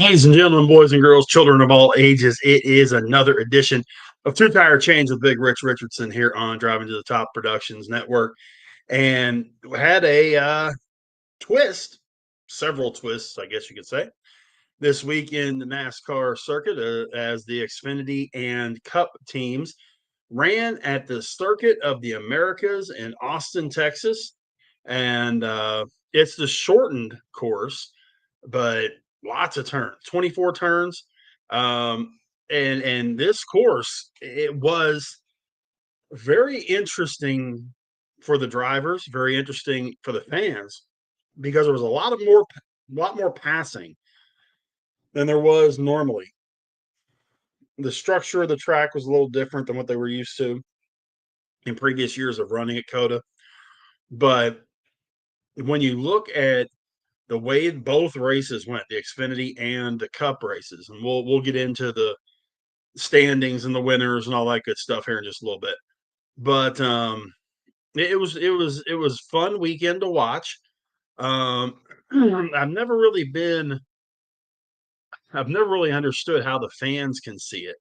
Ladies and gentlemen, boys and girls, children of all ages, it is another edition of Two Tire Chains with Big Rich Richardson here on Driving to the Top Productions Network. And we had a twist, several twists, I guess you could say, this week in the NASCAR circuit as the Xfinity and Cup teams ran at the Circuit of the Americas in Austin, Texas. And it's the shortened course, but lots of turns, 24 turns. Um, and this course, it was very interesting for the drivers, very interesting for the fans, because there was a lot more passing than there was normally. The structure of the track was a little different than what they were used to in previous years of running at COTA. But when you look at the way both races went, the Xfinity and the Cup races, and we'll get into the standings and the winners and all that good stuff here in just a little bit. But it was fun weekend to watch. Um, I've never really been I've never really understood how the fans can see it,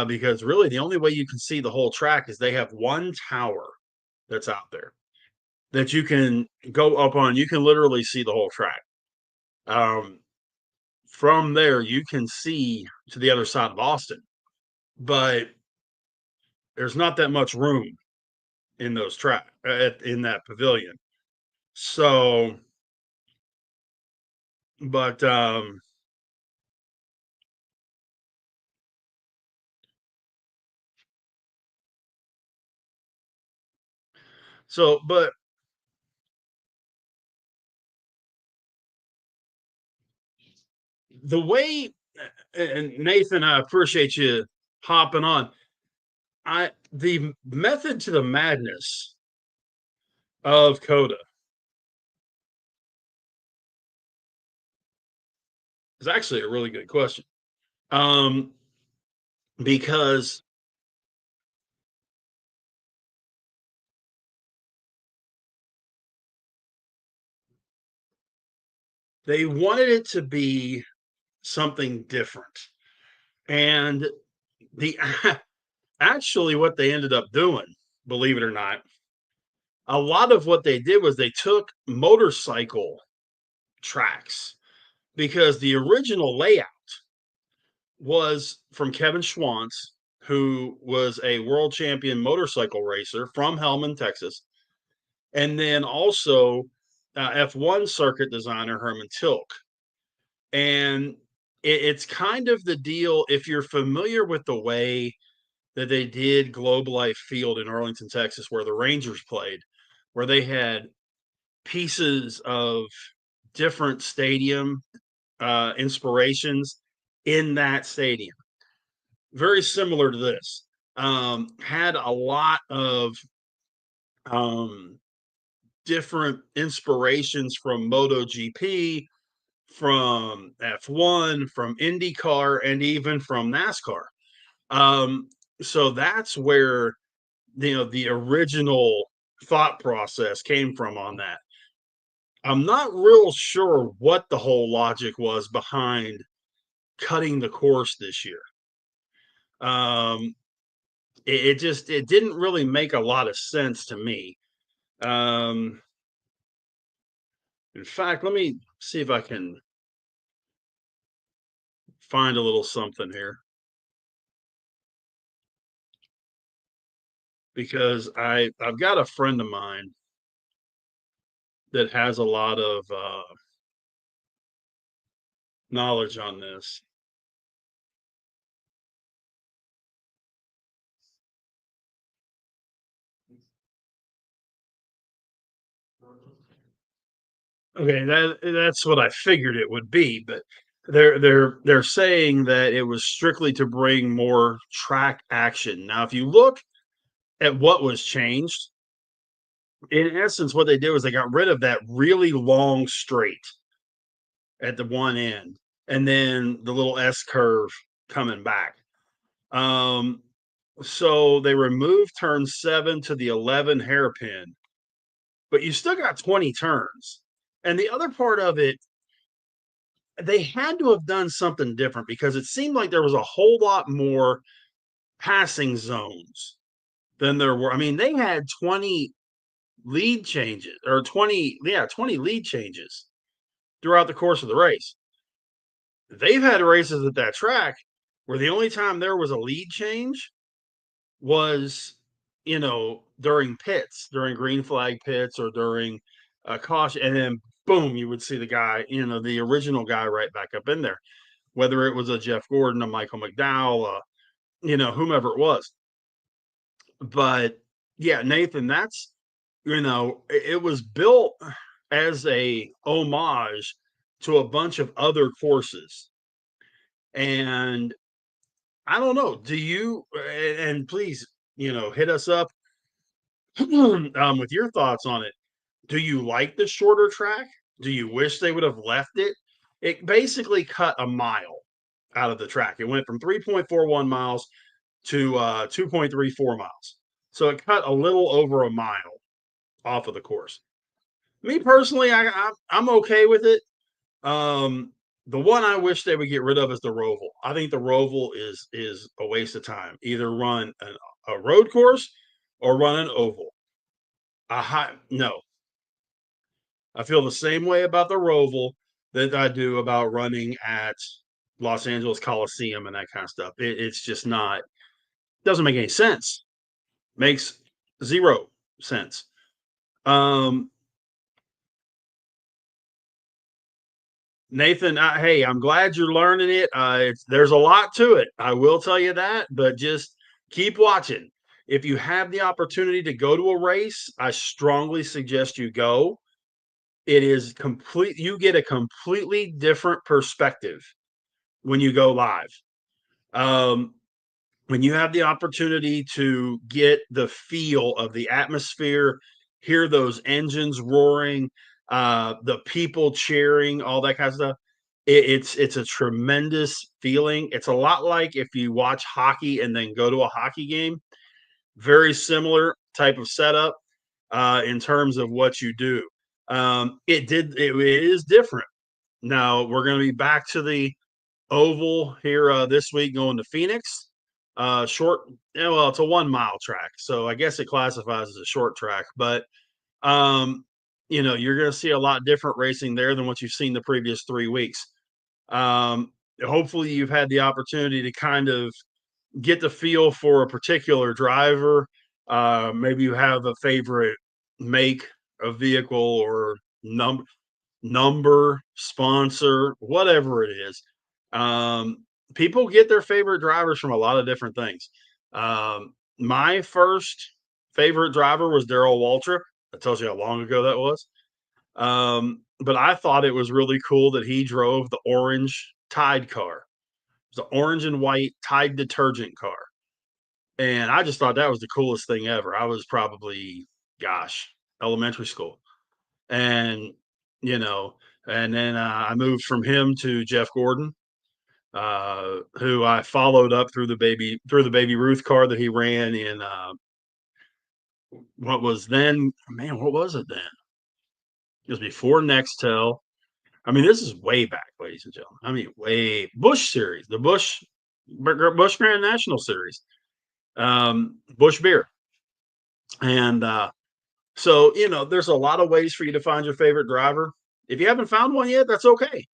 because really the only way you can see the whole track is they have one tower that's out there that you can go up on. You can literally see the whole track. Um, from there, you can see to the other side of Austin, but there's not that much room in those track in that pavilion. So, but but the way, and Nathan, I appreciate you hopping on. The method to the madness of Coda is actually a really good question. Um, because they wanted it to be something different. And the actually what they ended up doing, believe it or not, a lot of what they did was they took motorcycle tracks, because the original layout was from Kevin Schwantz, who was a world champion motorcycle racer from Hellman, Texas, and then also F1 circuit designer Herman Tilke. And it's kind of the deal, if you're familiar with the way that they did Globe Life Field in Arlington, Texas, where the Rangers played, where they had pieces of different stadium inspirations in that stadium. Very similar to this. Had a lot of um, different inspirations from MotoGP, from F1, from IndyCar, and even from NASCAR. Um, so that's where the original thought process came from on that. I'm not real sure what the whole logic was behind cutting the course this year. Um, it didn't really make a lot of sense to me. Um, in fact, let me see if I can find a little something here, because I've got a friend of mine that has a lot of knowledge on this. Okay, that's what I figured it would be, but they're saying that it was strictly to bring more track action. Now, if you look at what was changed, in essence, what they did was they got rid of that really long straight at the one end, and then the little S curve coming back. Um, so they removed turn 7 to the 11 hairpin, but you still got 20 turns. And the other part of it, they had to have done something different because it seemed like there was a whole lot more passing zones than there were. I mean, they had 20 lead changes or 20 lead changes throughout the course of the race. They've had races at that track where the only time there was a lead change was, during pits, during green flag pits or during caution, and then boom, you would see the guy, the original guy right back up in there, whether it was a Jeff Gordon, a Michael McDowell, whomever it was. But yeah, Nathan, that's, it was built as a homage to a bunch of other courses. And I don't know, do you, and please, hit us up with your thoughts on it. Do you like the shorter track? Do you wish they would have left it? It basically cut a mile out of the track. It went from 3.41 miles to 2.34 miles. So it cut a little over a mile off of the course. Me personally, I'm okay with it. The one I wish they would get rid of is the Roval. I think the Roval is a waste of time. Either run a road course or run an oval. No, I feel the same way about the Roval that I do about running at Los Angeles Coliseum and that kind of stuff. It's just not, doesn't make any sense. Makes zero sense. Um, Nathan, hey, I'm glad you're learning it. There's a lot to it. I will tell you that, but just keep watching. If you have the opportunity to go to a race, I strongly suggest you go. It is complete. You get a completely different perspective when you go live. Um, when you have the opportunity to get the feel of the atmosphere, hear those engines roaring, the people cheering, all that kind of stuff. It's a tremendous feeling. It's a lot like if you watch hockey and then go to a hockey game. Very similar type of setup in terms of what you do. It is different. Now we're going to be back to the oval here this week, going to Phoenix. Short, well, it's a 1 mile track, so I guess it classifies as a short track. But um, you're going to see a lot different racing there than what you've seen the previous 3 weeks. Um, Hopefully, you've had the opportunity to kind of get the feel for a particular driver. Maybe you have a favorite make of vehicle or number, sponsor, whatever it is. Um, People get their favorite drivers from a lot of different things. My first favorite driver was Darrell Waltrip. That tells you how long ago that was. But I thought it was really cool that he drove the orange Tide car. It was the orange and white Tide detergent car. And I just thought that was the coolest thing ever. I was probably, gosh, elementary school. And, you know, and then I moved from him to Jeff Gordon, who I followed up through the baby Ruth car that he ran in what was then, man, what was it then? It was before Nextel. I mean, this is way back, ladies and gentlemen. I mean, way Bush series, the Bush Grand National Series, Bush beer, and so there's a lot of ways for you to find your favorite driver. If you haven't found one yet, that's okay.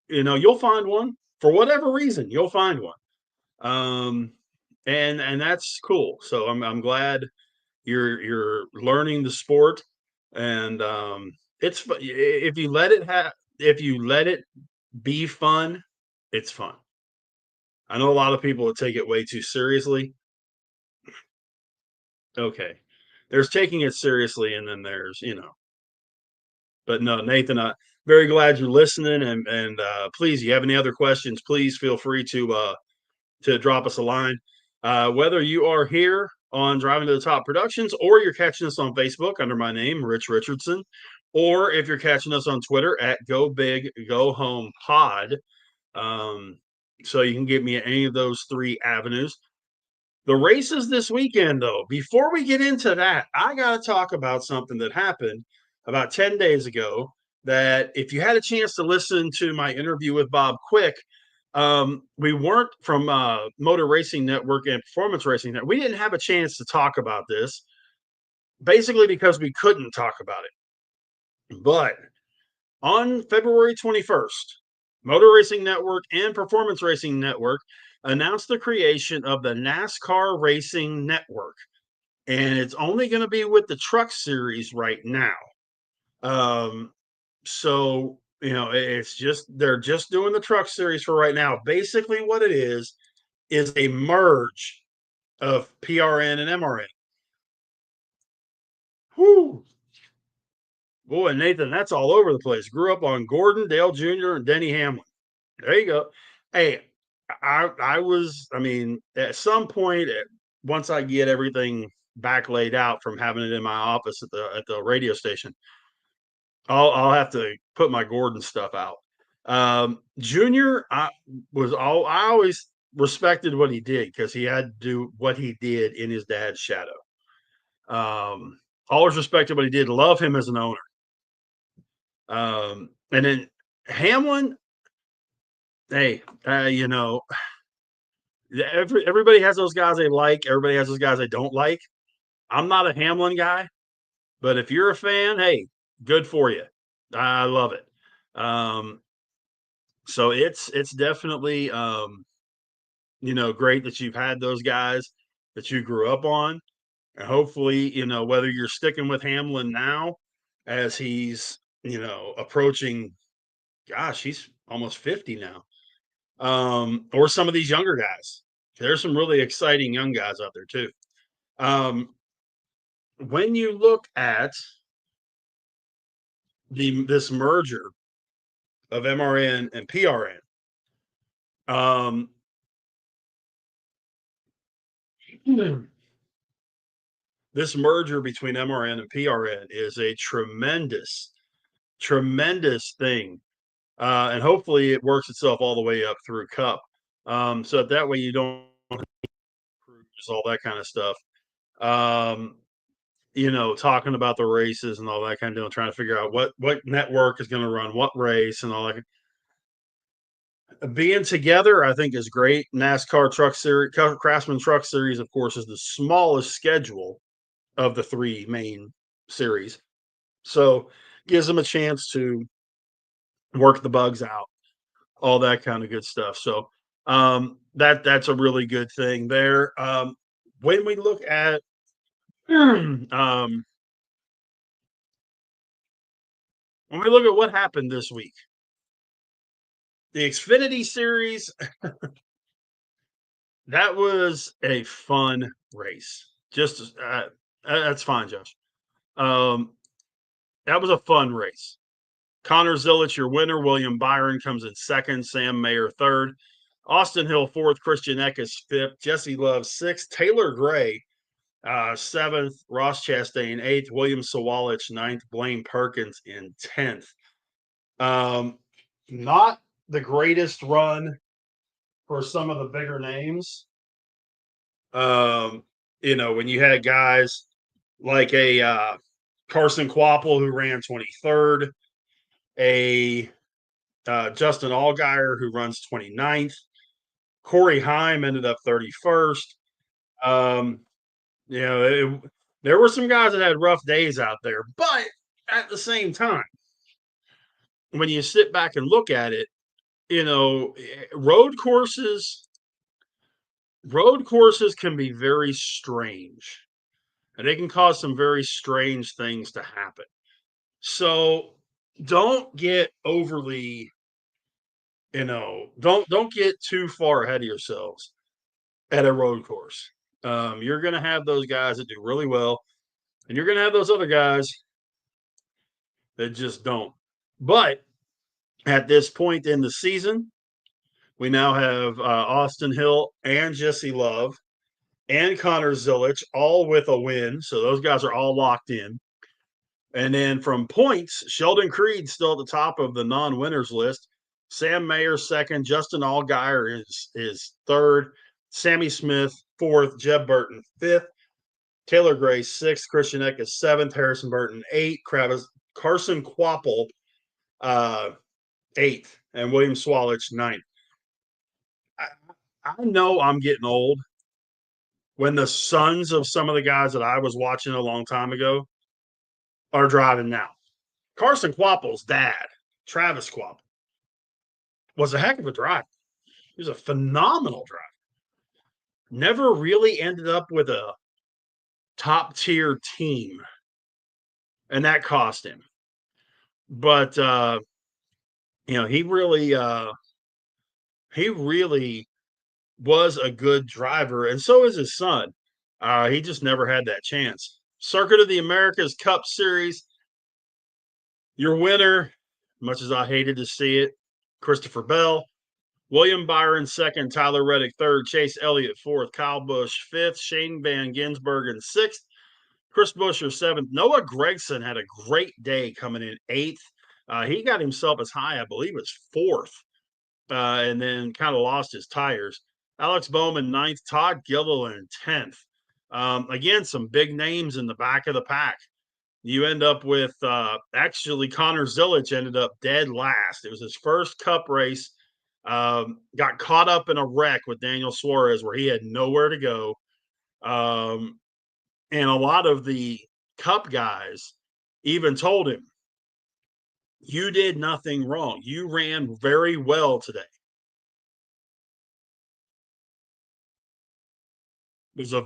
You'll find one for whatever reason. You'll find one, um, and that's cool. So I'm glad you're learning the sport, and it's if you let it be fun, it's fun. I know a lot of people would take it way too seriously. Okay, there's taking it seriously, and then there's But no, Nathan, very glad you're listening, and please, you have any other questions, please feel free to drop us a line. Whether you are here on Driving to the Top Productions, or you're catching us on Facebook under my name, Rich Richardson, or if you're catching us on Twitter at Go Big Go Home Pod. So you can get me at any of those three avenues. The races this weekend, though, before we get into that, I got to talk about something that happened about 10 days ago that if you had a chance to listen to my interview with Bob Quick, we weren't from Motor Racing Network and Performance Racing Network. We didn't have a chance to talk about this, basically because we couldn't talk about it. But on February 21st, Motor Racing Network and Performance Racing Network announced the creation of the NASCAR Racing Network. And it's only going to be with the Truck Series right now. Um, so, it's just, they're just doing the Truck Series for right now. Basically, what it is a merge of PRN and MRN. Whoo! Boy, Nathan, that's all over the place. Grew up on Gordon, Dale Jr., and Denny Hamlin. There you go. Hey, I mean, at some point, once I get everything back laid out from having it in my office at the radio station, I'll have to put my Gordon stuff out. Junior, I always respected what he did because he had to do what he did in his dad's shadow. Always respected what he did. Love him as an owner. And then Hamlin, hey, everybody has those guys they like. Everybody has those guys they don't like. I'm not a Hamlin guy, but if you're a fan, hey, good for you. I love it. So it's definitely great that you've had those guys that you grew up on, and hopefully whether you're sticking with Hamlin now as he's approaching, gosh, he's almost 50 now, or some of these younger guys. There's some really exciting young guys out there too. When you look at this merger of MRN and PRN, this merger between MRN and PRN is a tremendous, tremendous thing. And hopefully it works itself all the way up through Cup. So that way you don't cruise, all that kind of stuff. Talking about the races and all that kind of deal, trying to figure out what network is going to run what race and all that. Being together, I think, is great. NASCAR Truck Series, Craftsman Truck Series, of course, is the smallest schedule of the three main series. So gives them a chance to work the bugs out, all that kind of good stuff. So that's a really good thing there. When we look at when we look at what happened this week, the Xfinity series, that was a fun race. Just that's fine, Josh. That was a fun race. Connor Zilic, your winner. William Byron comes in second. Sam Mayer third. Austin Hill fourth. Christian Eckes fifth. Jesse Love sixth. Taylor Gray seventh. Ross Chastain eighth. William Sawalich ninth. Blaine Perkins in 10th. Not the greatest run for some of the bigger names. When you had guys like a Carson Quapple who ran 23rd, a Justin Allgaier who runs 29th, Corey Heim ended up 31st. There were some guys that had rough days out there, but at the same time, when you sit back and look at it, road courses can be very strange, and they can cause some very strange things to happen. So don't get overly, don't get too far ahead of yourselves at a road course. You're going to have those guys that do really well, and you're going to have those other guys that just don't. But at this point in the season, we now have Austin Hill and Jesse Love and Connor Zilic all with a win. So those guys are all locked in. And then from points, Sheldon Creed still at the top of the non-winners list. Sam Mayer second. Justin Allgaier is third. Sammy Smith fourth. Jeb Burton fifth. Taylor Gray sixth. Christian Eckes seventh. Harrison Burton eighth. Carson Quapple uh, eighth, and William Swalich ninth. I, I know I'm getting old when the sons of some of the guys that I was watching a long time ago are driving now. Carson Quapple's dad, Travis Quapple, was a heck of a driver. He was a phenomenal driver. Never really ended up with a top tier team, and that cost him. But he really was a good driver, and so is his son. He just never had that chance. Circuit of the Americas Cup Series, your winner, much as I hated to see it, Christopher Bell. William Byron second, Tyler Reddick third, Chase Elliott fourth, Kyle Busch fifth, Shane Van Gisbergen sixth, Chris Buescher seventh. Noah Gragson had a great day coming in eighth. He got himself as high, I believe, as fourth, and then kind of lost his tires. Alex Bowman ninth, Todd Gilliland 10th. Again, some big names in the back of the pack. You end up with actually Connor Zilic ended up dead last. It was his first cup race. Got caught up in a wreck with Daniel Suarez where he had nowhere to go. And a lot of the cup guys even told him, you did nothing wrong. You ran very well today. Was a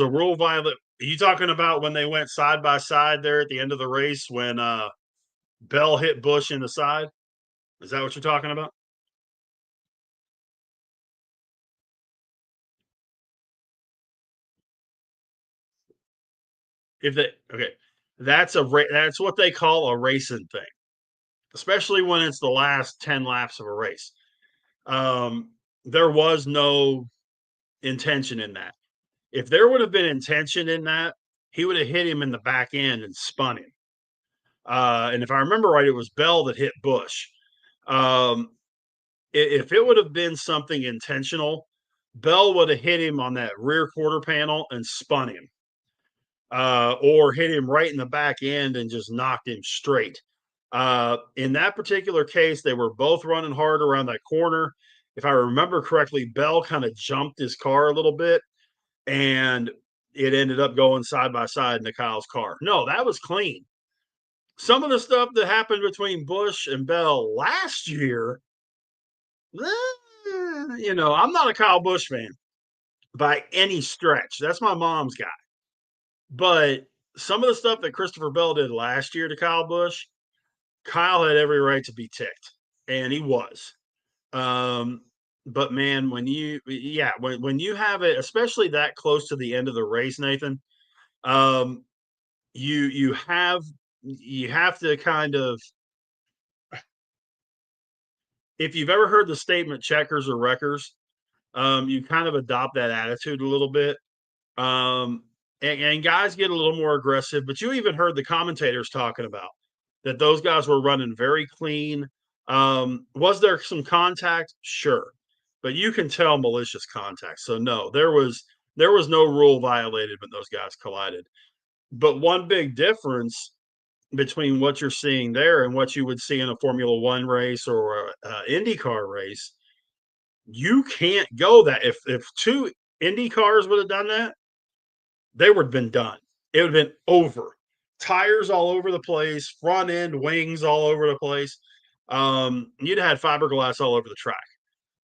rule violation. Are you talking about when they went side by side there at the end of the race when Bell hit Busch in the side? Is that what you're talking about? If they okay, that's what they call a racing thing, especially when it's the last 10 laps of a race. There was no intention in that. If there would have been intention in that, he would have hit him in the back end and spun him. And if I remember right, it was Bell that hit Busch. Um, if it would have been something intentional, Bell would have hit him on that rear quarter panel and spun him, or hit him right in the back end and just knocked him straight. In that particular case, they were both running hard around that corner. If I remember correctly, Bell kind of jumped his car a little bit and it ended up going side by side into Kyle's car. No, that was clean. Some of the stuff that happened between Busch and Bell last year, I'm not a Kyle Busch fan by any stretch. That's my mom's guy. But some of the stuff that Christopher Bell did last year to Kyle Busch, Kyle had every right to be ticked, and he was. Um, but man, when you have it, especially that close to the end of the race, Nathan, um, you have to kind of, if you've ever heard the statement checkers or wreckers, you kind of adopt that attitude a little bit. Um, and guys get a little more aggressive, but you even heard the commentators talking about that those guys were running very clean. Was there some contact? Sure. But you can tell malicious contact. So no, there was no rule violated when those guys collided. But one big difference between what you're seeing there and what you would see in a Formula One race or a IndyCar race, you can't go that. If two Indy cars would have done that, they would have been done. It would have been over. Tires all over the place, front end, wings all over the place. You'd have had fiberglass all over the track.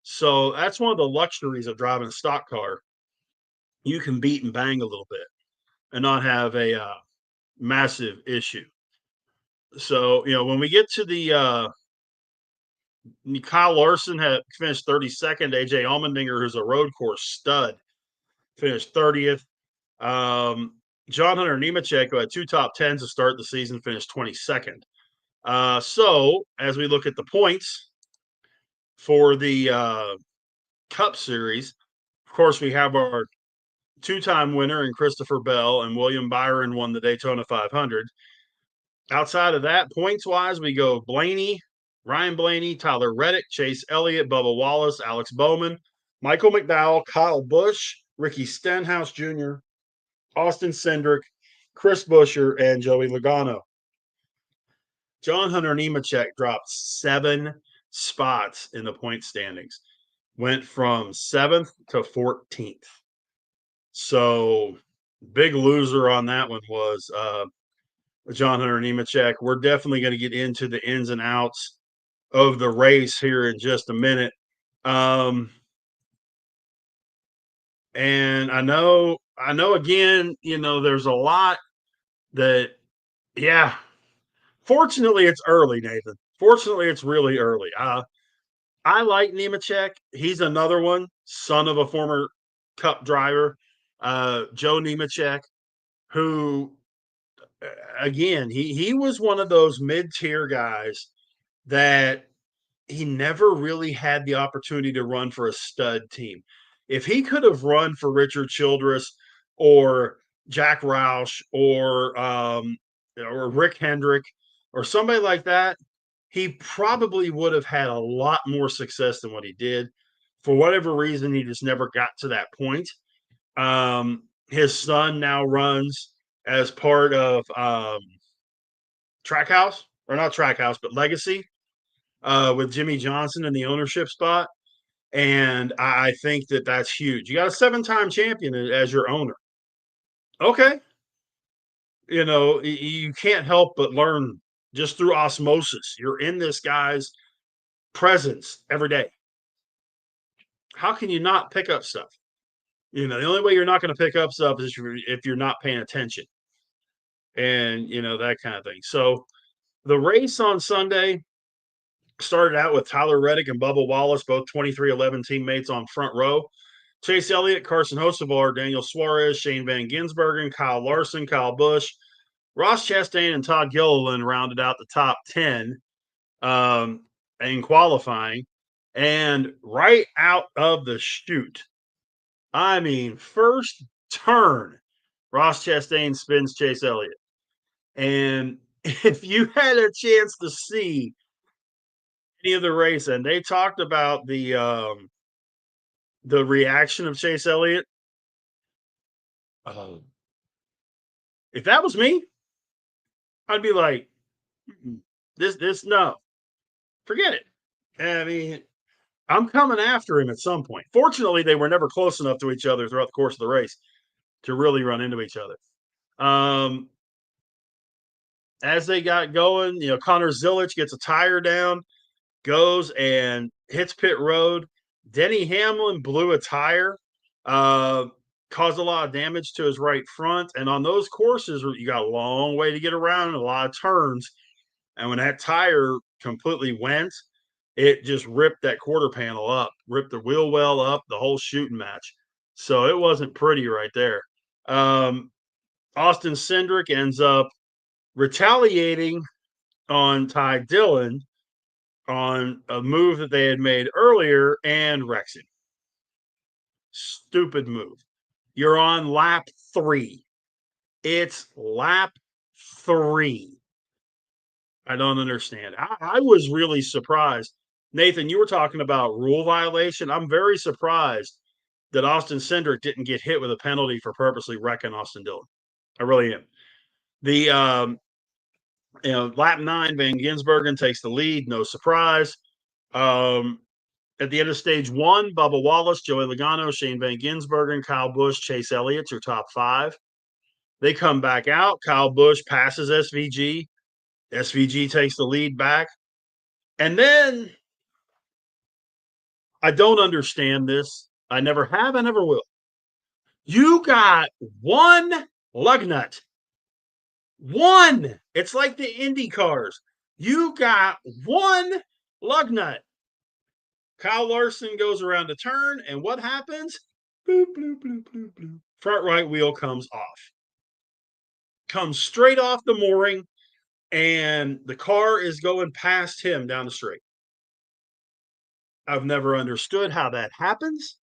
So that's one of the luxuries of driving a stock car. You can beat and bang a little bit and not have a massive issue. So, when we get to the Kyle Larson had finished 32nd. AJ Allmendinger, who's a road course stud, finished 30th. John Hunter Nemechek, who had two top tens to start the season, finished 22nd. So, as we look at the points for the Cup Series, of course, we have our two-time winner in Christopher Bell, and William Byron won the Daytona 500. Outside of that, points-wise, we go Blaney, Ryan Blaney, Tyler Reddick, Chase Elliott, Bubba Wallace, Alex Bowman, Michael McDowell, Kyle Busch, Ricky Stenhouse Jr., Austin Cindric, Chris Buescher, and Joey Logano. John Hunter Nemechek dropped 7 spots in the point standings, went from 7th to 14th. So big loser on that one was John Hunter Nemechek. We're definitely going to get into the ins and outs of the race here in just a minute. And I know again, there's a lot that, yeah. Fortunately, it's early, Nathan. Fortunately, it's really early. I like Nemechek. He's another one, son of a former Cup driver, Joe Nemechek, who, again, he was one of those mid tier guys that he never really had the opportunity to run for a stud team. If he could have run for Richard Childress or Jack Roush or Rick Hendrick or somebody like that, he probably would have had a lot more success than what he did. For whatever reason, he just never got to that point. His son now runs as part of Trackhouse, or not Trackhouse, but Legacy, with Jimmy Johnson in the ownership spot. And I think that that's huge. You got a 7-time champion as your owner. Okay. You can't help but learn just through osmosis. You're in this guy's presence every day. How can you not pick up stuff? The only way you're not going to pick up stuff is if you're not paying attention, and that kind of thing. So the race on Sunday started out with Tyler Reddick and Bubba Wallace, both 23-11 teammates on front row. Chase Elliott, Carson Hocevar, Daniel Suarez, Shane Van Gisbergen, Kyle Larson, Kyle Busch, Ross Chastain, and Todd Gilliland rounded out the top 10 in qualifying. And right out of the chute, first turn, Ross Chastain spins Chase Elliott. And if you had a chance to see any of the race, and they talked about the reaction of Chase Elliott, if that was me, I'd be like, this no, forget it. I'm coming after him at some point. Fortunately, they were never close enough to each other throughout the course of the race to really run into each other. As they got going, Connor Zilic gets a tire down, goes and hits pit road. Denny Hamlin blew a tire, caused a lot of damage to his right front. And on those courses, you got a long way to get around and a lot of turns. And when that tire completely went, it just ripped that quarter panel up, ripped the wheel well up, the whole shooting match. So it wasn't pretty right there. Austin Cindric ends up retaliating on Ty Dillon on a move that they had made earlier and wrecks him. Stupid move. You're on lap 3. It's lap 3. I don't understand. I was really surprised. Nathan, you were talking about rule violation. I'm very surprised that Austin Cindric didn't get hit with a penalty for purposely wrecking Austin Dillon. I really am. The lap 9, Van Gisbergen takes the lead. No surprise. At the end of stage 1, Bubba Wallace, Joey Logano, Shane Van Gisbergen, Kyle Busch, Chase Elliott's your top 5. They come back out. Kyle Busch passes SVG. SVG takes the lead back. And then I don't understand this. I never have. I never will. You got one lug nut. One. It's like the Indy cars. You got one lug nut. Kyle Larson goes around a turn, and what happens? Bloop, bloop, bloop, bloop, bloop. Front right wheel comes off. Comes straight off the mooring, and the car is going past him down the straight. I've never understood how that happens.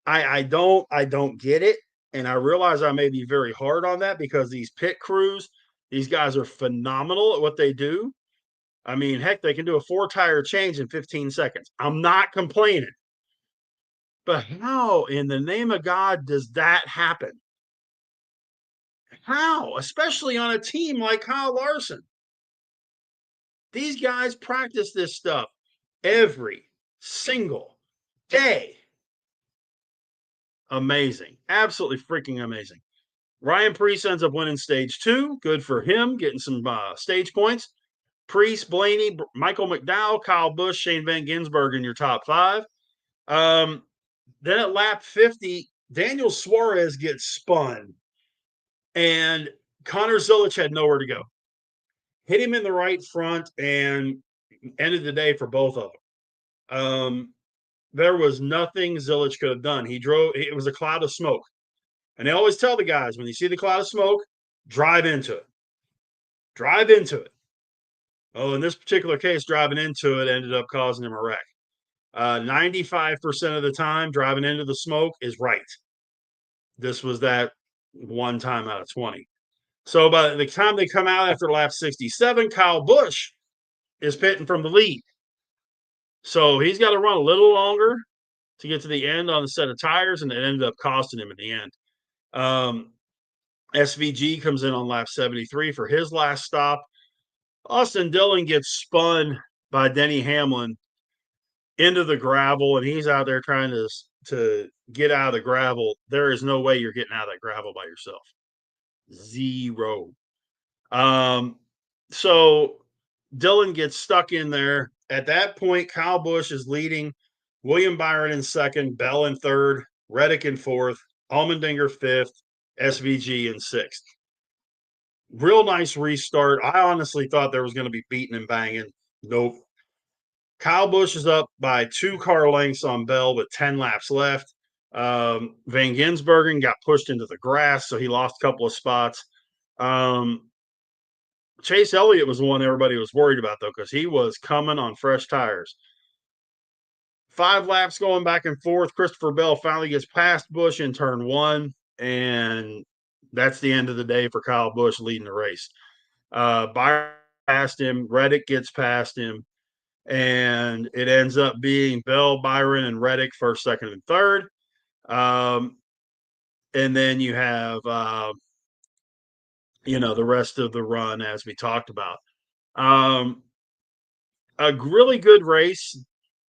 I don't get it. And I realize I may be very hard on that because these pit crews, these guys are phenomenal at what they do. Heck, they can do a 4-tire change in 15 seconds. I'm not complaining. But how in the name of God does that happen? How? Especially on a team like Kyle Larson. These guys practice this stuff every single day. Amazing. Absolutely freaking amazing. Ryan Prix ends up winning stage 2. Good for him, getting some stage points. Priest, Blaney, Michael McDowell, Kyle Busch, Shane Van Gisbergen in your top 5. Then at lap 50, Daniel Suarez gets spun, and Connor Zilic had nowhere to go. Hit him in the right front and ended the day for both of them. There was nothing Zilic could have done. He drove, it was a cloud of smoke. And they always tell the guys, when you see the cloud of smoke, drive into it. Drive into it. Oh, in this particular case, driving into it ended up causing him a wreck. 95% of the time, driving into the smoke is right. This was that one time out of 20. So by the time they come out after lap 67, Kyle Busch is pitting from the lead. So he's got to run a little longer to get to the end on the set of tires, and it ended up costing him in the end. SVG comes in on lap 73 for his last stop. Austin Dillon gets spun by Denny Hamlin into the gravel, and he's out there trying to get out of the gravel. There is no way you're getting out of that gravel by yourself. Zero. So Dillon gets stuck in there. At that point, Kyle Busch is leading, William Byron in second, Bell in third, Reddick in fourth, Allmendinger fifth, SVG in sixth. Real nice restart. I honestly thought there was going to be beating and banging. Nope. Kyle Busch is up by 2 car lengths on Bell with 10 laps left. Van Gisbergen got pushed into the grass, so he lost a couple of spots. Chase Elliott was the one everybody was worried about, though, because he was coming on fresh tires. 5 laps going back and forth. Christopher Bell finally gets past Busch in turn 1, and that's the end of the day for Kyle Busch leading the race. Byron past him. Reddick gets past him. And it ends up being Bell, Byron, and Reddick first, second, and third. And then you have, the rest of the run as we talked about. A really good race.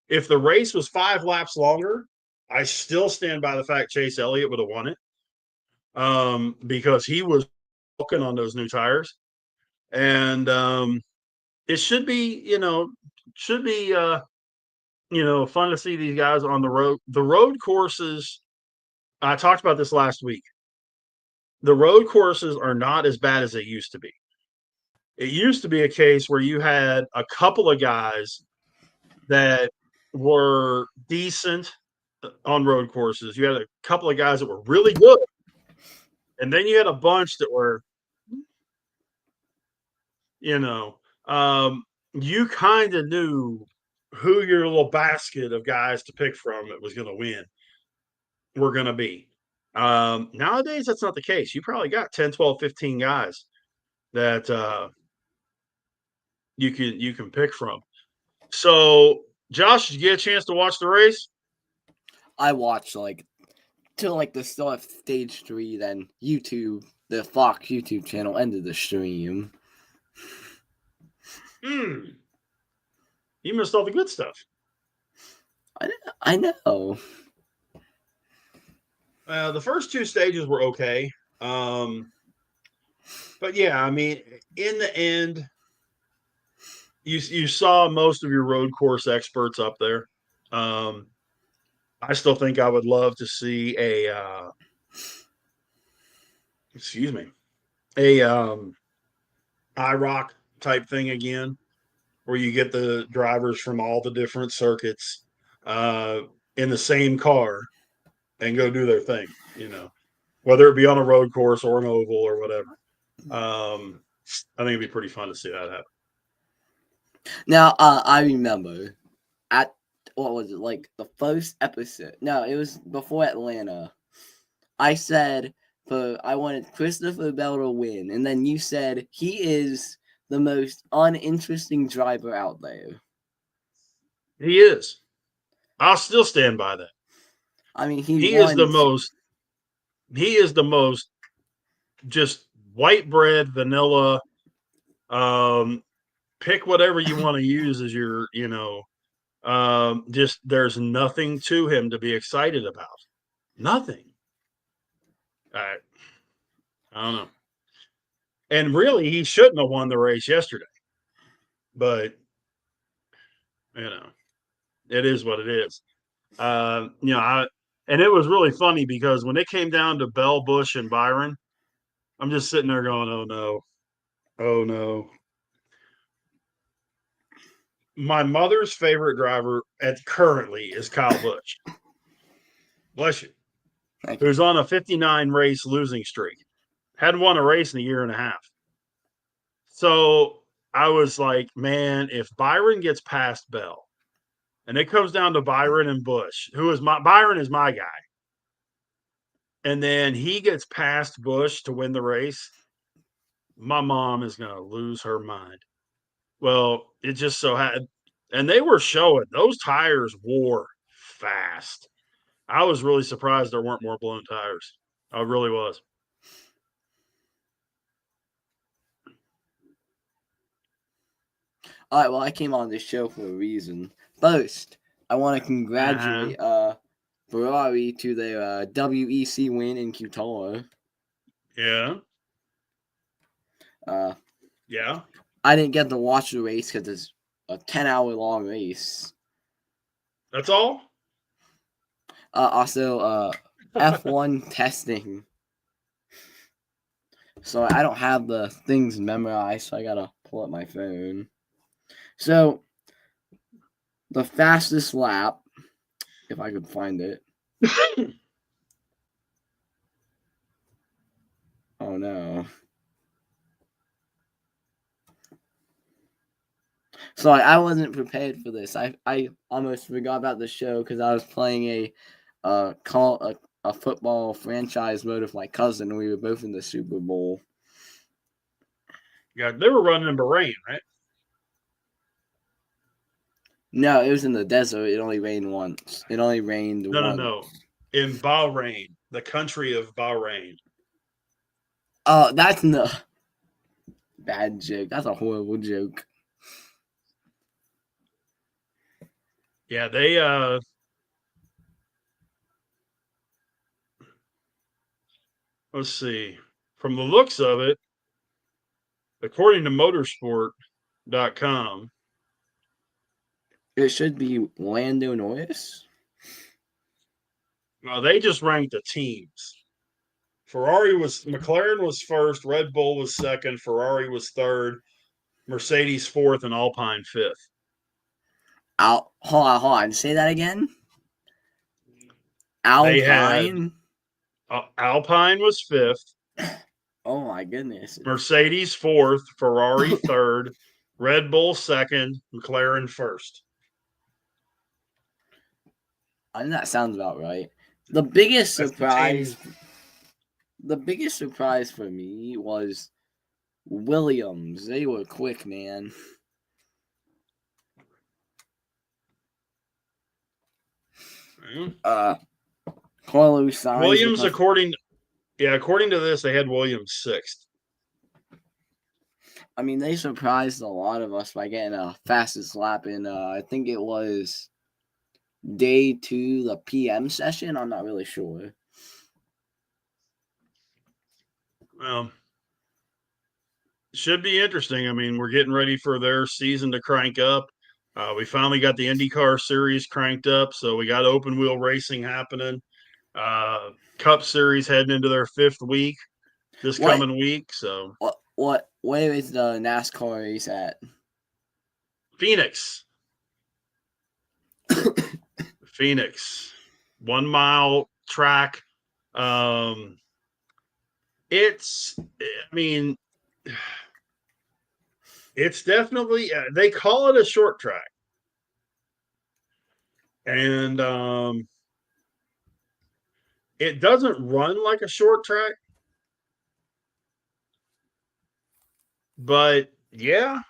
If the race was 5 laps longer, I still stand by the fact Chase Elliott would have won it because he was walking on those new tires. And it should be, fun to see these guys on the road. The road courses, I talked about this last week. The road courses are not as bad as they used to be. It used to be a case where you had a couple of guys that were decent on road courses. You had a couple of guys that were really good. And then you had a bunch that were, you kind of knew who your little basket of guys to pick from that was going to win were going to be. Nowadays, that's not the case. You probably got 10, 12, 15 guys that you can pick from. So, Josh, did you get a chance to watch the race? I watched till the start of stage 3. Then the Fox YouTube channel, ended the stream. You missed all the good stuff. I know. The first 2 stages were okay. But yeah, I mean, in the end, you saw most of your road course experts up there. I still think I would love to see a IROC type thing again, where you get the drivers from all the different circuits in the same car and go do their thing, whether it be on a road course or an oval or whatever. I think it'd be pretty fun to see that happen. Now, I remember what was it, the first episode? No, it was before Atlanta. I said I wanted Christopher Bell to win, and then you said he is the most uninteresting driver out there. He is. I'll still stand by that. I mean, he is the most just white bread, vanilla, pick whatever you want to use as your, just there's nothing to him to be excited about. Nothing. I, I don't know. And really, he shouldn't have won the race yesterday. But, you know, it is what it is. And it was really funny because when it came down to Bell, Bush, and Byron, I'm just sitting there going, oh no, oh no. My mother's favorite driver at currently is Kyle Busch. Bless you. Thank you. Who's on a 59 race losing streak. Hadn't won a race in a year and a half. So I was like, man, if Byron gets past Bell and it comes down to Byron and Bush, Byron is my guy. And then he gets past Bush to win the race, my mom is going to lose her mind. Well, it just so had, and they were showing those tires wore fast. I was really surprised there weren't more blown tires. I really was. All right, well, I came on this show for a reason. First, I want to congratulate Ferrari to their WEC win in Qatar. Yeah. Uh, Yeah. I didn't get to watch the race because it's a 10-hour long race. That's all? Also, F1 testing. So I don't have the things memorized, so I gotta pull up my phone. So, the fastest lap, if I could find it. Oh no. Sorry, I wasn't prepared for this. I almost forgot about the show because I was playing a football franchise mode with my cousin, and we were both in the Super Bowl. Yeah, they were running in Bahrain, right? No, it was in the desert. It only rained once. It only rained once. No. In Bahrain, the country of Bahrain. Oh, that's no bad joke. That's a horrible joke. Yeah, they let's see. From the looks of it, according to motorsport.com, It should be Lando Norris. well, they just ranked the teams. McLaren was first, Red Bull was second, Ferrari was third, Mercedes fourth, and Alpine fifth. Hold on. Say that again. They had Alpine. Alpine was fifth, Oh my goodness. Mercedes fourth, Ferrari third, Red Bull second, McLaren first. I think that sounds about right. The biggest surprise for me was Williams. They were quick, man. Carlos Sainz. Williams, according to this, they had Williams sixth. I mean, they surprised a lot of us by getting a fastest lap in, I think it was day 2, the PM session. I'm not really sure. Well, should be interesting. I mean, we're getting ready for their season to crank up. We finally got the IndyCar series cranked up, so we got open wheel racing happening. Cup series heading into their 5th week this coming week. So where is the NASCAR race at? Phoenix. Phoenix. 1 mile track. It's definitely, they call it a short track. And it doesn't run like a short track. But yeah.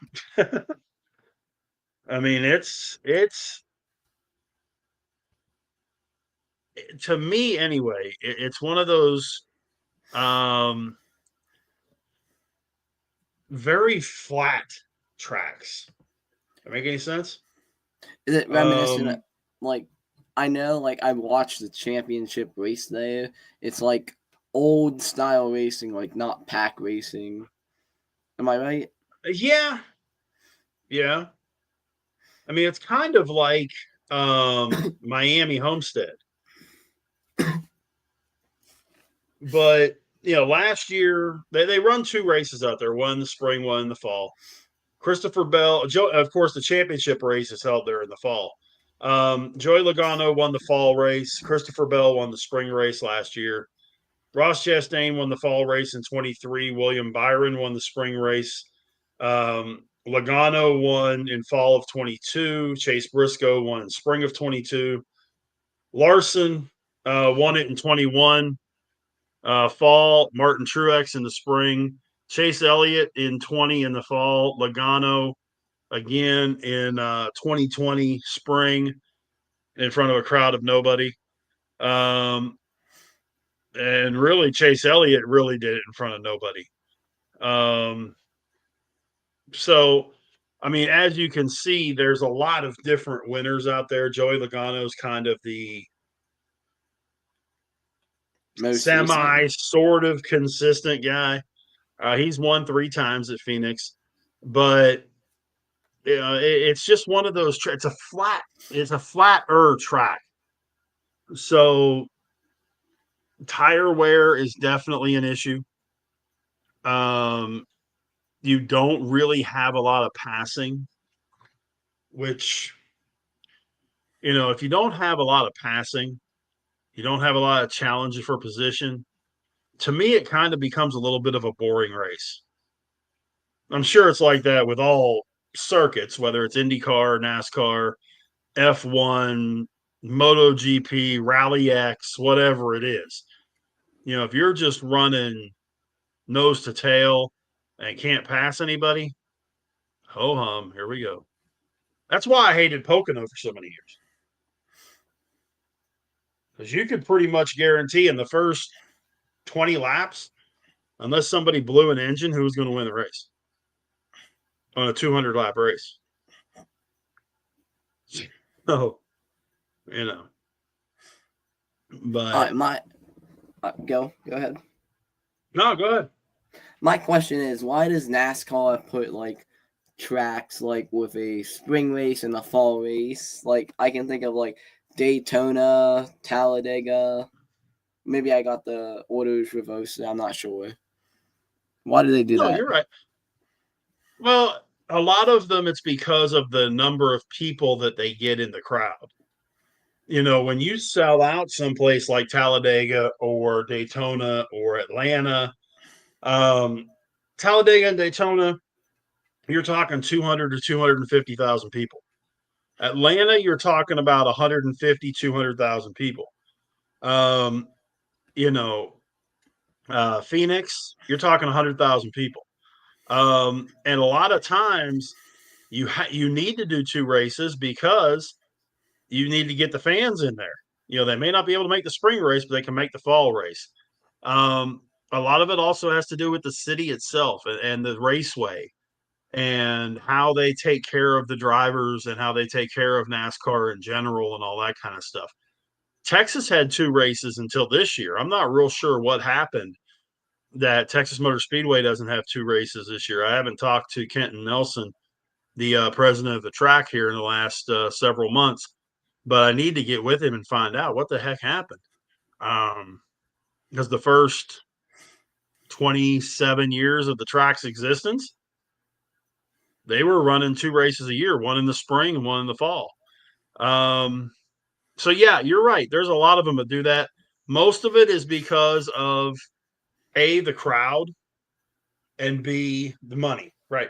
I mean, it's to me anyway, it's one of those very flat tracks. That make any sense? Is it reminiscent of, Um, like, I know, like, I watched the championship race there. It's like old style racing, like not pack racing. Am I right? yeah, yeah. I mean, it's kind of like Miami Homestead, but last year they run two races out there, one in the spring, one in the fall. Christopher Bell, of course, the championship race is held there in the fall. Joey Logano won the fall race. Christopher Bell won the spring race last year. Ross Chastain won the fall race in 23. William Byron won the spring race. Logano won in fall of 22. Chase Briscoe won in spring of 22. Larson won it in 21. Fall, Martin Truex in the spring. Chase Elliott in 20 in the fall. Logano again in 2020 spring in front of a crowd of nobody. And really, Chase Elliott really did it in front of nobody. Um, so, I mean, as you can see, there's a lot of different winners out there. Joey Logano is kind of the Most recent. semi sort of consistent guy. He's won 3 times at Phoenix, but it's just one of those. It's a flatter track. So tire wear is definitely an issue. Um, you don't really have a lot of passing, which if you don't have a lot of passing, you don't have a lot of challenges for position. To me, it kind of becomes a little bit of a boring race. I'm sure it's like that with all circuits, whether it's IndyCar, NASCAR, F1, MotoGP, Rally X, whatever it is. If you're just running nose to tail and can't pass anybody, ho hum, here we go. That's why I hated Pocono for so many years. Because you could pretty much guarantee in the first 20 laps, unless somebody blew an engine, who was going to win the race on a 200 lap race. So, you know, All but right, my go ahead. no, go ahead. My question is, why does NASCAR put like tracks like with a spring race and a fall race? Like I can think of like Daytona, Talladega. Maybe I got the orders reversed. I'm not sure. Why do they do No, that? you're right. Well, a lot of them, it's because of the number of people that they get in the crowd. When you sell out someplace like Talladega or Daytona or Atlanta, um, Talladega and Daytona, you're talking 200 to 250,000 people. Atlanta, you're talking about 150, 200,000 people. Um, you know, Phoenix, you're talking 100,000 people. And a lot of times you need to do two races because you need to get the fans in there. They may not be able to make the spring race, but they can make the fall race. A lot of it also has to do with the city itself and the raceway and how they take care of the drivers and how they take care of NASCAR in general and all that kind of stuff. Texas had two races until this year. I'm not real sure what happened that Texas Motor Speedway doesn't have two races this year. I haven't talked to Kenton Nelson, the president of the track here in the last several months, but I need to get with him and find out what the heck happened. Because the first 27 years of the track's existence, they were running two races a year, one in the spring and one in the fall. Um, so yeah, you're right. There's a lot of them that do that. Most of it is because of A, the crowd, and B, the money. Right.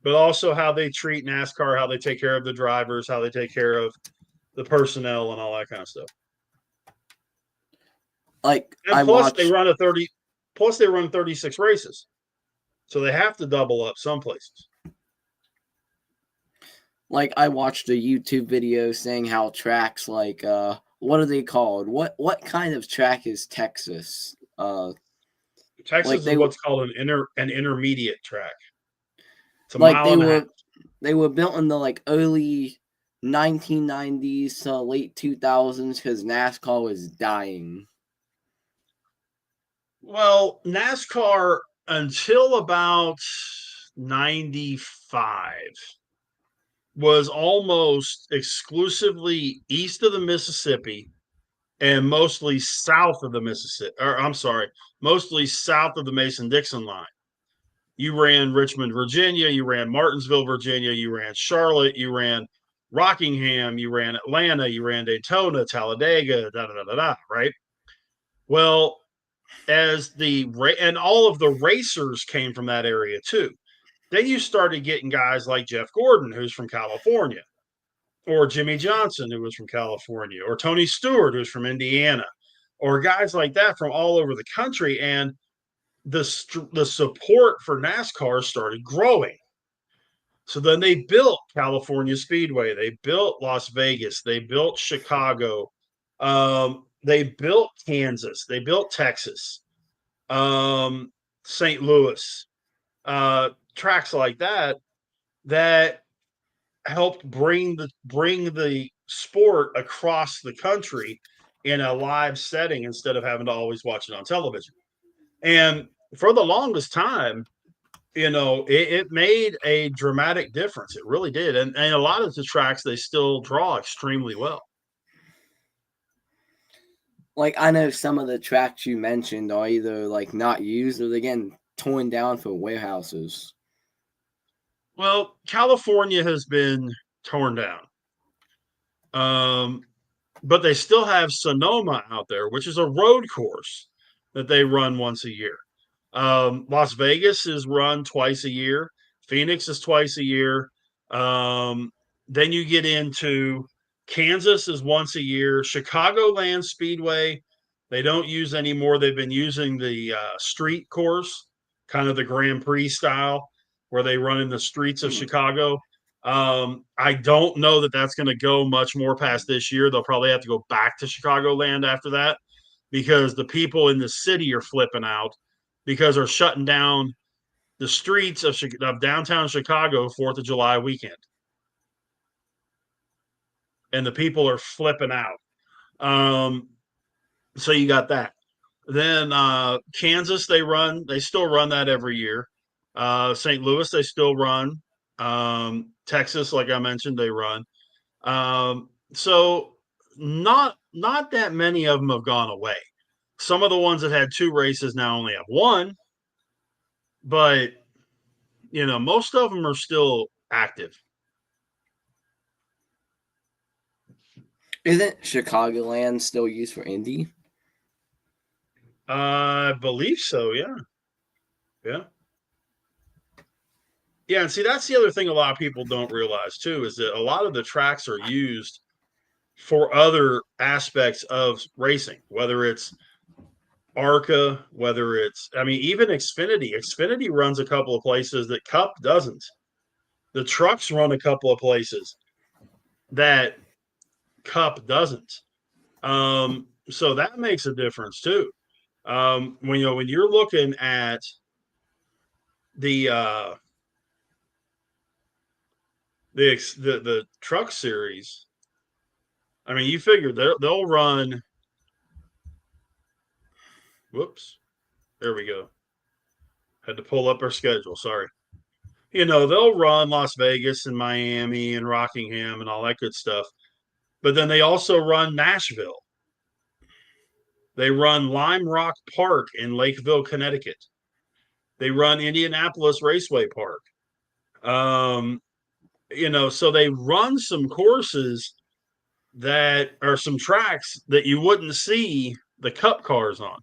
But also how they treat NASCAR, how they take care of the drivers, how they take care of the personnel and all that kind of stuff. Like And I plus watch, they run 36 races. So they have to double up some places. like I watched a YouTube video saying how tracks like what are they called? What kind of track is Texas? Like Texas is they what's called an intermediate track. It's a Like mile and a half. they were built in the like early 1990s to late 2000s because NASCAR was dying. Well, NASCAR until about 95 was almost exclusively east of the Mississippi and mostly south of the Mississippi, or I'm sorry, mostly south of the Mason Dixon line. You ran Richmond, Virginia, you ran Martinsville, Virginia, you ran Charlotte, you ran Rockingham, you ran Atlanta, you ran Daytona, Talladega, da da da da da, right? Well, as the and all of the racers came from that area too. Then you started getting guys like Jeff Gordon, who's from California, or Jimmy Johnson, who was from California, or Tony Stewart, who's from Indiana, or guys like that from all over the country. And the support for NASCAR started growing. So then they built California Speedway, they built Las Vegas, they built Chicago, they built Kansas, they built Texas, um, St. Louis, tracks like that that helped bring the sport across the country in a live setting instead of having to always watch it on television. And for the longest time, it made a dramatic difference. It really did. And a lot of the tracks they still draw extremely well. Like I know some of the tracks you mentioned are either like not used or they're getting torn down for warehouses. Well, California has been torn down. Um, but they still have Sonoma out there, which is a road course that they run once a year. Las Vegas is run twice a year. Phoenix is twice a year. Um, then you get into Kansas is once a year. Chicagoland Speedway, they don't use anymore. They've been using the street course, kind of the Grand Prix style, where they run in the streets of Chicago. I don't know that that's going to go much more past this year. They'll probably have to go back to Chicagoland after that because the people in the city are flipping out because they're shutting down the streets of downtown Chicago 4th of July weekend. And the people are flipping out. So you got that. Then Kansas, they still run that every year. St. Louis, they still run. Texas, like I mentioned, they run. So not that many of them have gone away. Some of the ones that had two races now only have one, but most of them are still active. Isn't Chicagoland still used for Indy? I believe so. Yeah, yeah, yeah. And see, that's the other thing a lot of people don't realize too is that a lot of the tracks are used for other aspects of racing, whether it's ARCA, whether it's, I mean, even Xfinity. Xfinity runs a couple of places that Cup doesn't. The trucks run a couple of places that Cup doesn't. So that makes a difference too. When you're looking at the the truck series, I mean, you figure they'll run. Whoops, there we go. Had to pull up our schedule. Sorry. They'll run Las Vegas and Miami and Rockingham and all that good stuff. But then they also run Nashville. They run Lime Rock Park in Lakeville, Connecticut. They run Indianapolis Raceway Park. Um, so they run some courses that are some tracks that you wouldn't see the Cup cars on.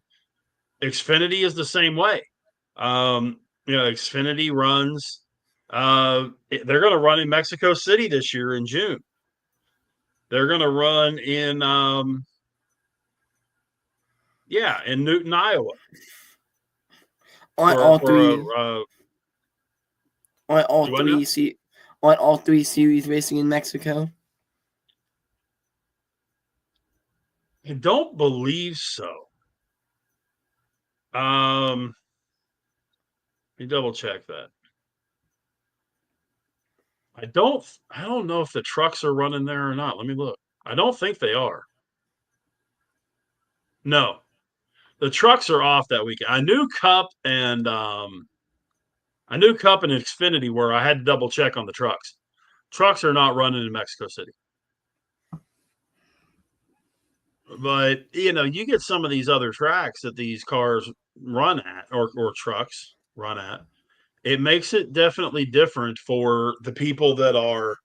Xfinity is the same way. Xfinity runs. They're going to run in Mexico City this year in June. They're going to run in Newton, Iowa. On For all for three, on all do I know? three, on all three series racing in Mexico. I don't believe so. Let me double check that. I don't know if the trucks are running there or not. Let me look. I don't think they are. No, the trucks are off that weekend. I knew Cup and Xfinity were. I had to double check on the trucks. Trucks are not running in Mexico City. But you get some of these other tracks that these cars run at, or trucks run at. It makes it definitely different for the people that are,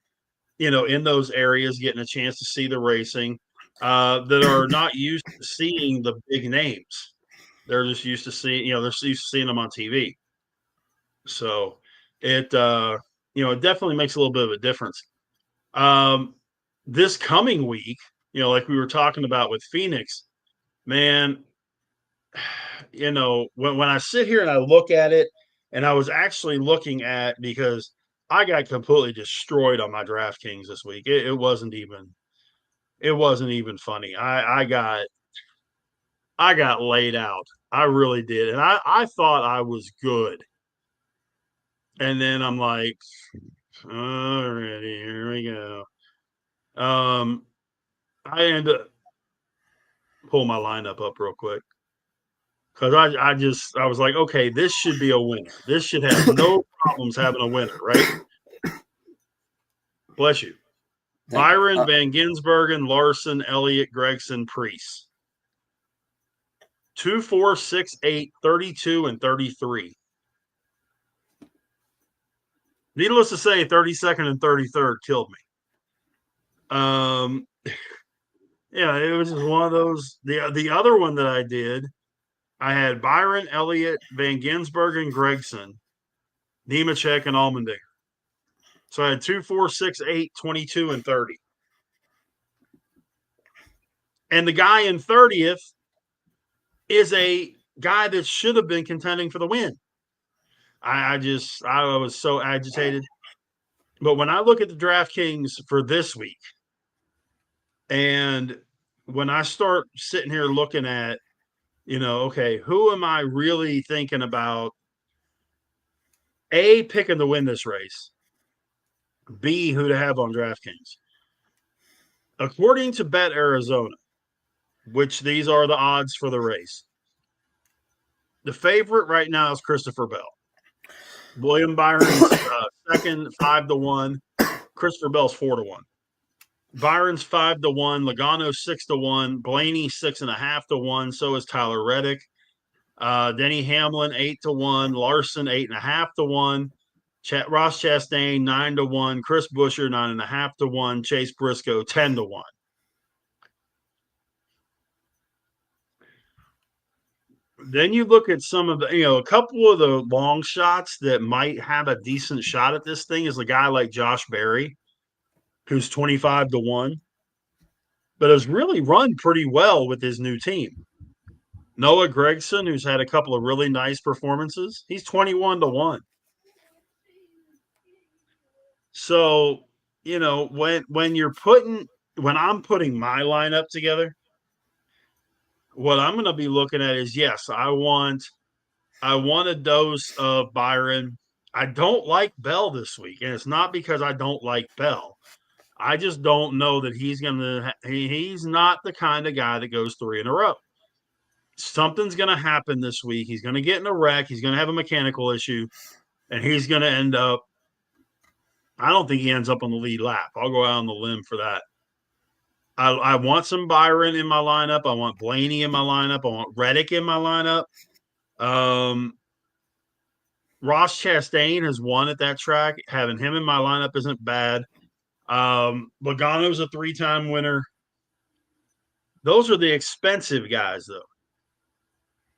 in those areas getting a chance to see the racing, that are not used to seeing the big names. They're just used to seeing, they're used to seeing them on TV. So it definitely makes a little bit of a difference. Um, this coming week, like we were talking about with Phoenix, man, when I sit here and I look at it, and I was actually looking at, because I got completely destroyed on my DraftKings this week. It wasn't even funny. I got laid out. I really did. And I thought I was good. And then I'm like, alrighty, here we go. I end up pull my lineup up real quick, because I was like, okay, this should be a winner. This should have no problems having a winner, right? Bless you. Thank you. Byron, Van Ginsbergen, Larson, Elliott, Gregson, Prix. 2, 4, 6, 8, 32, and 33. Needless to say, 32nd and 33rd killed me. Yeah, it was just one of those. The other one that I did, I had Byron, Elliott, Van Ginsbergen, Gregson, Nemechek, and Allmendinger. So I had 2, 4, 6, 8, 22, and 30. And the guy in 30th is a guy that should have been contending for the win. I was so agitated. But when I look at the DraftKings for this week, and when I start sitting here looking at, okay, who am I really thinking about? A, picking to win this race. B, who to have on DraftKings. According to Bet Arizona, which these are the odds for the race, the favorite right now is Christopher Bell. William Byron's second, 5-1. Christopher Bell's 4-1. Byron's 5-1. Logano's 6-1. Blaney 6.5-1. So is Tyler Reddick. Denny Hamlin 8-1. Larson 8.5-1. Ross Chastain 9-1. Chris Buescher 9.5-1. Chase Briscoe 10-1. Then you look at some of the, a couple of the long shots that might have a decent shot at this thing is a guy like Josh Berry, who's 25-1, but has really run pretty well with his new team. Noah Gregson, who's had a couple of really nice performances, he's 21-1. So, when I'm putting my lineup together, what I'm going to be looking at is, yes, I want a dose of Byron. I don't like Bell this week, and it's not because I don't like Bell. I just don't know that he's not the kind of guy that goes 3 in a row. Something's going to happen this week. He's going to get in a wreck. He's going to have a mechanical issue, and he's going to end up, I don't think he ends up on the lead lap. I'll go out on the limb for that. I want some Byron in my lineup. I want Blaney in my lineup. I want Reddick in my lineup. Ross Chastain has won at that track. Having him in my lineup isn't bad. Logano's a 3-time winner. Those are the expensive guys, though.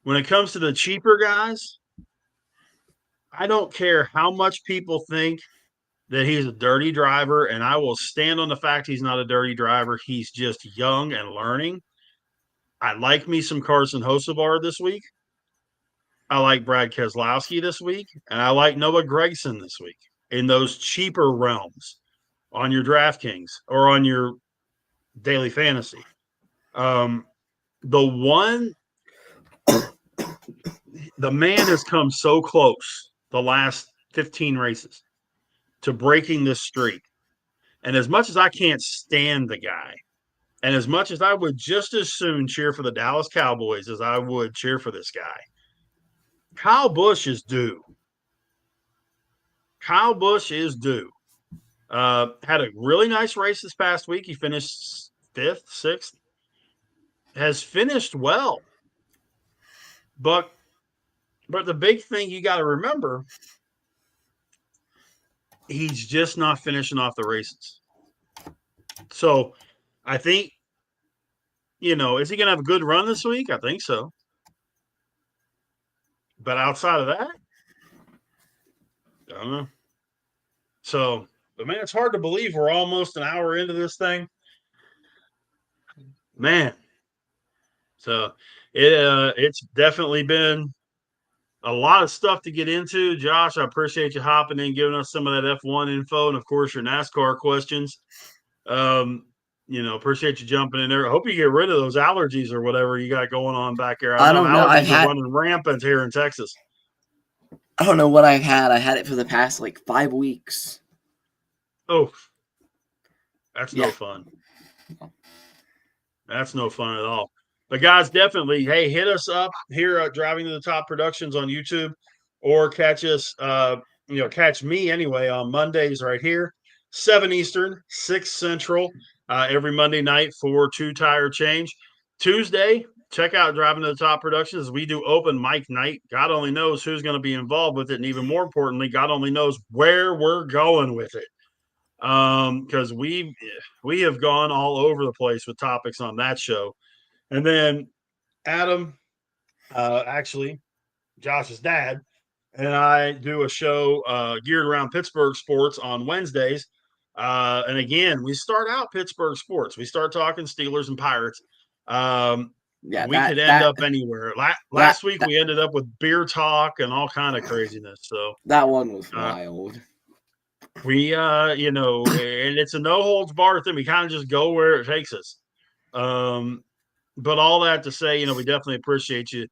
When it comes to the cheaper guys, I don't care how much people think that he's a dirty driver, and I will stand on the fact he's not a dirty driver. He's just young and learning. I like me some Carson Hocevar this week. I like Brad Keselowski this week, and I like Noah Gragson this week in those cheaper realms on your DraftKings or on your daily fantasy. The man has come so close the last 15 races. to breaking this streak. And as much as I can't stand the guy, and as much as I would just as soon cheer for the Dallas Cowboys as I would cheer for this guy, Kyle Busch is due. Kyle Busch is due. Had a really nice race this past week. He finished 5th, 6th. Has finished well. But the big thing you got to remember, he's just not finishing off the races. So I think, is he going to have a good run this week? I think so. But outside of that, I don't know. So, but man, it's hard to believe we're almost an hour into this thing. Man. So it's definitely been a lot of stuff to get into. Josh, I appreciate you hopping in, giving us some of that F1 info, and of course your NASCAR questions. Appreciate you jumping in there. I hope you get rid of those allergies or whatever you got going on back there. I know don't know. allergies are running rampant here in Texas. I don't know what I've had. I had it for the past 5 weeks. Oh, that's no fun. That's no fun at all. But guys, definitely, hey, hit us up here at Driving to the Top Productions on YouTube, or catch us, catch me anyway on Mondays right here, 7 Eastern, 6 Central, every Monday night for Two Tire Change. Tuesday, check out Driving to the Top Productions. We do open mic night. God only knows who's going to be involved with it, and even more importantly, God only knows where we're going with it. Because we have gone all over the place with topics on that show. And then Adam, actually Josh's dad, and I do a show geared around Pittsburgh sports on Wednesdays. And again, we start out Pittsburgh sports. We start talking Steelers and Pirates. We could end up anywhere. Last week we ended up with beer talk and all kind of craziness. So that one was wild. We, and it's a no holds barred thing. We kind of just go where it takes us. But all that to say, we definitely appreciate you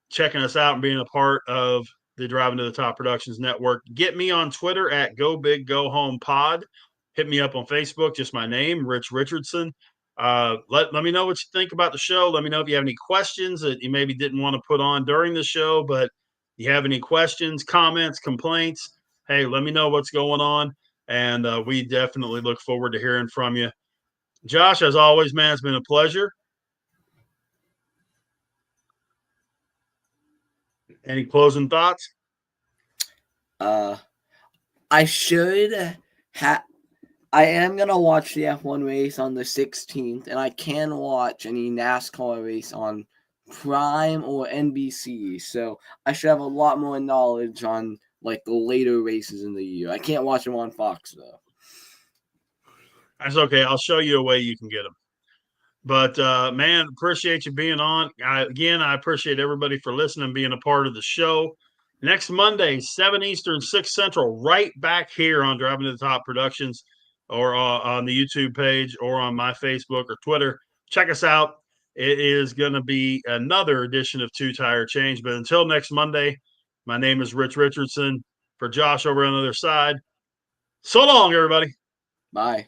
checking us out and being a part of the Driving to the Top Productions Network. Get me on Twitter at Go Big Go Home Pod. Hit me up on Facebook, just my name, Rich Richardson. Let me know what you think about the show. Let me know if you have any questions that you maybe didn't want to put on during the show, but you have any questions, comments, complaints. Hey, let me know what's going on. And we definitely look forward to hearing from you. Josh, as always, man, it's been a pleasure. Any closing thoughts? I am going to watch the F1 race on the 16th, and I can watch any NASCAR race on Prime or NBC. So I should have a lot more knowledge on the later races in the year. I can't watch them on Fox, though. That's okay. I'll show you a way you can get them. But, man, appreciate you being on. I appreciate everybody for listening and being a part of the show. Next Monday, 7 Eastern, 6 Central, right back here on Driving to the Top Productions, or on the YouTube page, or on my Facebook or Twitter. Check us out. It is going to be another edition of Two Tire Change. But until next Monday, my name is Rich Richardson. For Josh over on the other side, so long, everybody. Bye.